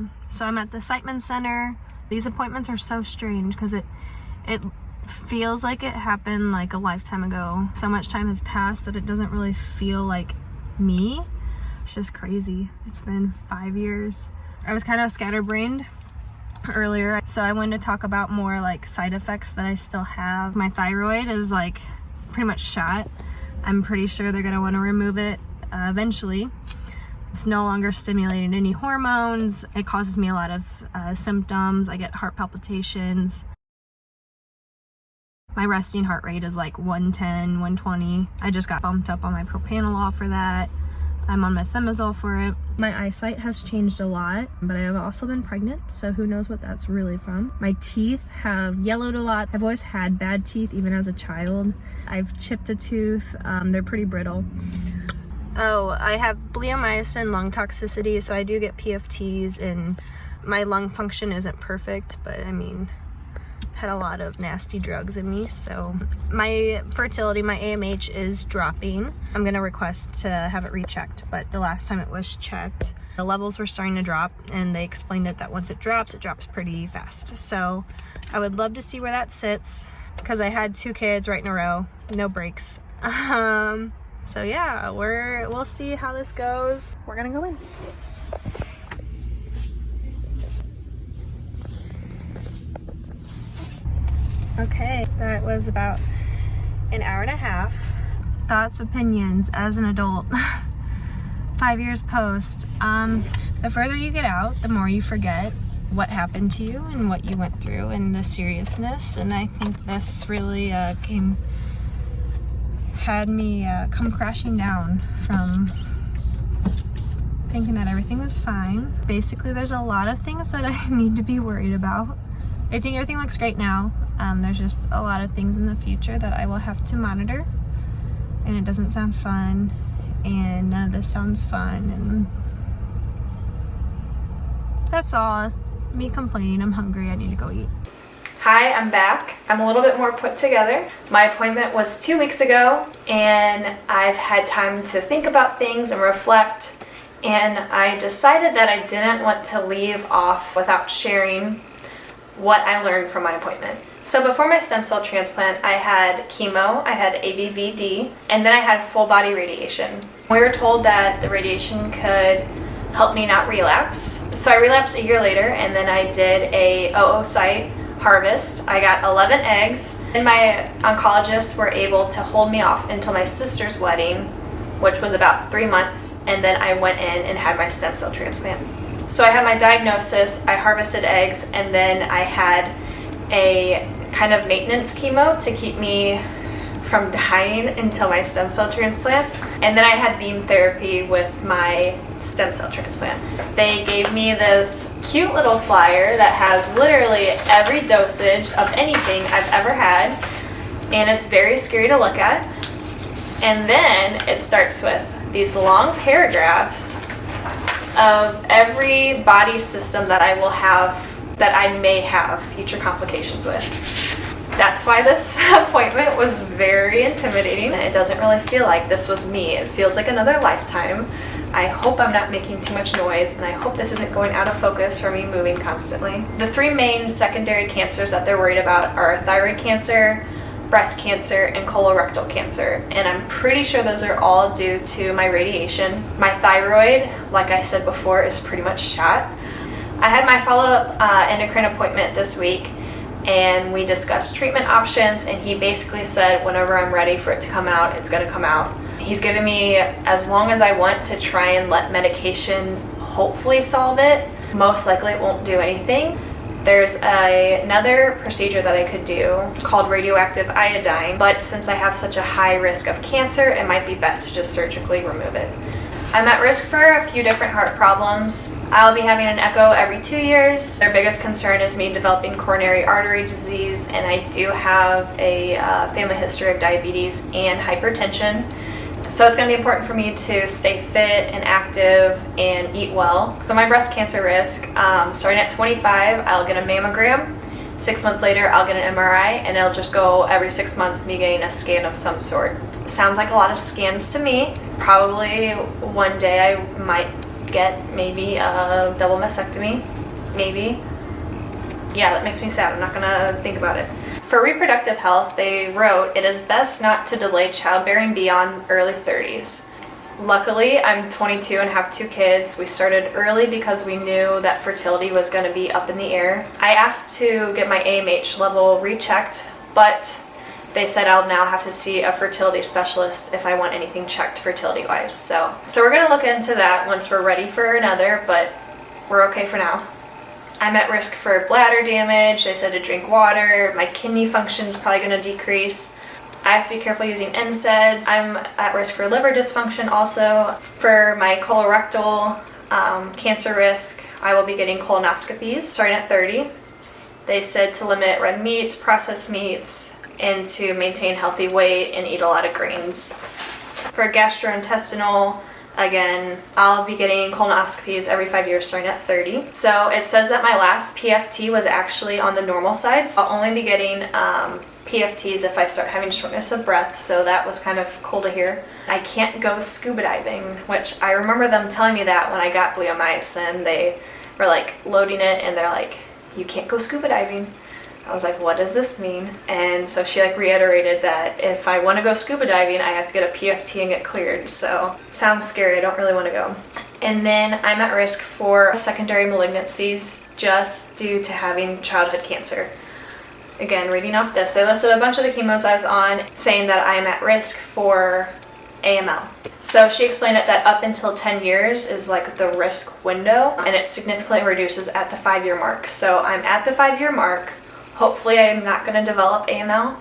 morning. So I'm at the Siteman Center. These appointments are so strange because it feels like it happened like a lifetime ago. So much time has passed that it doesn't really feel like me. It's just crazy. It's been 5 years. I was kind of scatterbrained earlier, so I wanted to talk about more like side effects that I still have. My thyroid is like pretty much shot. I'm pretty sure they're gonna want to remove it eventually. It's no longer stimulating any hormones. It causes me a lot of symptoms. I get heart palpitations. My resting heart rate is like 110, 120. I just got bumped up on my propranolol for that. I'm on methimazole for it. My eyesight has changed a lot, but I have also been pregnant, so who knows what that's really from. My teeth have yellowed a lot. I've always had bad teeth, even as a child. I've chipped a tooth. They're pretty brittle. Oh, I have bleomycin lung toxicity, so I do get PFTs, and my lung function isn't perfect, but I mean, had a lot of nasty drugs in me. So my fertility, my AMH is dropping. I'm gonna request to have it rechecked, but the last time it was checked, the levels were starting to drop, and they explained it that once it drops pretty fast. So I would love to see where that sits, because I had 2 kids right in a row, no breaks. So yeah, we'll see how this goes. We're gonna go in. Okay, that was about an hour and a half. Thoughts, opinions as an adult. 5 years post. The further you get out, the more you forget what happened to you and what you went through and the seriousness. And I think this really had me come crashing down from thinking that everything was fine. Basically, there's a lot of things that I need to be worried about. I think everything looks great now. There's just a lot of things in the future that I will have to monitor, and it doesn't sound fun, and none of this sounds fun, and that's all. Me complaining, I'm hungry, I need to go eat. Hi, I'm back. I'm a little bit more put together. My appointment was 2 weeks ago, and I've had time to think about things and reflect, and I decided that I didn't want to leave off without sharing what I learned from my appointment. So before my stem cell transplant, I had chemo, I had ABVD, and then I had full body radiation. We were told that the radiation could help me not relapse. So I relapsed a year later, and then I did a oocyte harvest. I got 11 eggs, and my oncologists were able to hold me off until my sister's wedding, which was about 3 months, and then I went in and had my stem cell transplant. So I had my diagnosis, I harvested eggs, and then I had a kind of maintenance chemo to keep me from dying until my stem cell transplant. And then I had beam therapy with my stem cell transplant. They gave me this cute little flyer that has literally every dosage of anything I've ever had, and it's very scary to look at. And then it starts with these long paragraphs of every body system that I will have, that I may have future complications with. That's why this appointment was very intimidating. It doesn't really feel like this was me. It feels like another lifetime. I hope I'm not making too much noise, and I hope this isn't going out of focus for me moving constantly. The 3 main secondary cancers that they're worried about are thyroid cancer, breast cancer, and colorectal cancer, and I'm pretty sure those are all due to my radiation. My thyroid, like I said before, is pretty much shot. I had my follow-up endocrine appointment this week, and we discussed treatment options, and he basically said whenever I'm ready for it to come out, it's going to come out. He's given me as long as I want to try and let medication hopefully solve it. Most likely it won't do anything. There's another procedure that I could do called radioactive iodine, but since I have such a high risk of cancer, it might be best to just surgically remove it. I'm at risk for a few different heart problems. I'll be having an echo every 2 years. Their biggest concern is me developing coronary artery disease, and I do have a family history of diabetes and hypertension. So it's going to be important for me to stay fit and active and eat well. So my breast cancer risk, starting at 25, I'll get a mammogram. 6 months later, I'll get an MRI, and it'll just go every 6 months, me getting a scan of some sort. Sounds like a lot of scans to me. Probably one day I might get maybe a double mastectomy, maybe. Yeah, that makes me sad. I'm not gonna think about it. For reproductive health, they wrote, it is best not to delay childbearing beyond early 30s. Luckily, I'm 22 and have 2 kids. We started early because we knew that fertility was going to be up in the air. I asked to get my AMH level rechecked, but they said I'll now have to see a fertility specialist if I want anything checked fertility-wise. So we're going to look into that once we're ready for another, but we're okay for now. I'm at risk for bladder damage. They said to drink water. My kidney function's probably going to decrease. I have to be careful using NSAIDs. I'm at risk for liver dysfunction also. For my colorectal cancer risk, I will be getting colonoscopies starting at 30. They said to limit red meats, processed meats, and to maintain healthy weight and eat a lot of grains. For gastrointestinal, again, I'll be getting colonoscopies every 5 years starting at 30. So it says that my last PFT was actually on the normal side. So I'll only be getting PFTs if I start having shortness of breath, so that was kind of cool to hear. I can't go scuba diving, which I remember them telling me that when I got bleomycin. They were like loading it and they're like, you can't go scuba diving. I was like, what does this mean? And so she like reiterated that if I want to go scuba diving, I have to get a PFT and get cleared. So sounds scary. I don't really want to go. And then I'm at risk for secondary malignancies just due to having childhood cancer. Again, reading off this, they listed a bunch of the chemos I was on, saying that I'm at risk for AML. So she explained it that up until 10 years is like the risk window, and it significantly reduces at the 5-year mark. So I'm at the 5-year mark. Hopefully I'm not going to develop AML,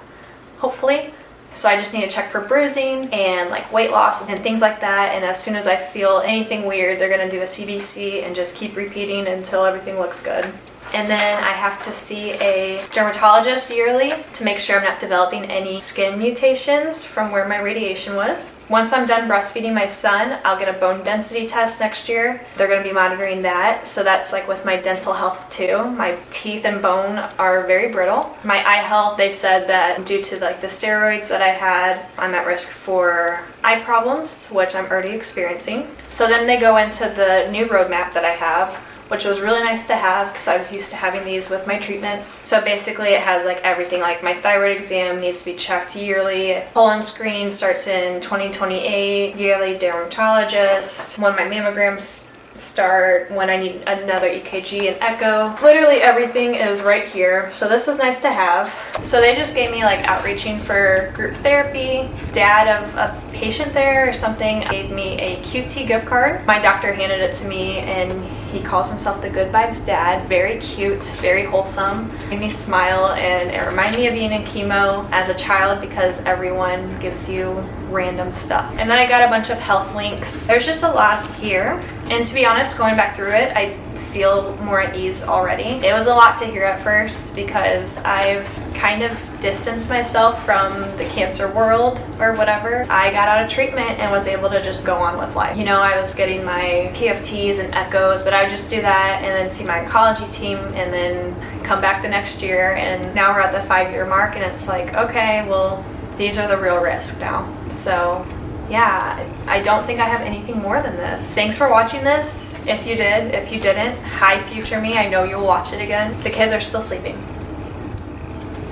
hopefully. So I just need to check for bruising and like weight loss and things like that. And as soon as I feel anything weird, they're going to do a CBC and just keep repeating until everything looks good. And then I have to see a dermatologist yearly to make sure I'm not developing any skin mutations from where my radiation was. Once I'm done breastfeeding my son, I'll get a bone density test next year. They're going to be monitoring that. So that's like with my dental health too. My teeth and bone are very brittle. My eye health, they said that due to like the steroids that I had, I'm at risk for eye problems, which I'm already experiencing. So then they go into the new roadmap that I have, which was really nice to have because I was used to having these with my treatments. So basically it has like everything, like my thyroid exam needs to be checked yearly, colon screening starts in 2028, yearly dermatologist, when my mammograms start, when I need another EKG and echo. Literally everything is right here. So this was nice to have. So they just gave me like outreaching for group therapy. Dad of a patient there or something gave me a QT gift card. My doctor handed it to me and he calls himself the Good Vibes Dad. Very cute, very wholesome. Made me smile and it reminded me of being in chemo as a child because everyone gives you random stuff. And then I got a bunch of health links. There's just a lot here. And to be honest, going back through it, I feel more at ease already. It was a lot to hear at first because I've kind of distanced myself from the cancer world or whatever. I got out of treatment and was able to just go on with life. You know, I was getting my PFTs and echoes, but I would just do that and then see my oncology team and then come back the next year. And now we're at the 5-year mark and it's like, okay, well, these are the real risks now. So yeah, I don't think I have anything more than this. Thanks for watching this. If you did, if you didn't, hi future me, I know you'll watch it again. The kids are still sleeping.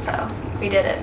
So we did it.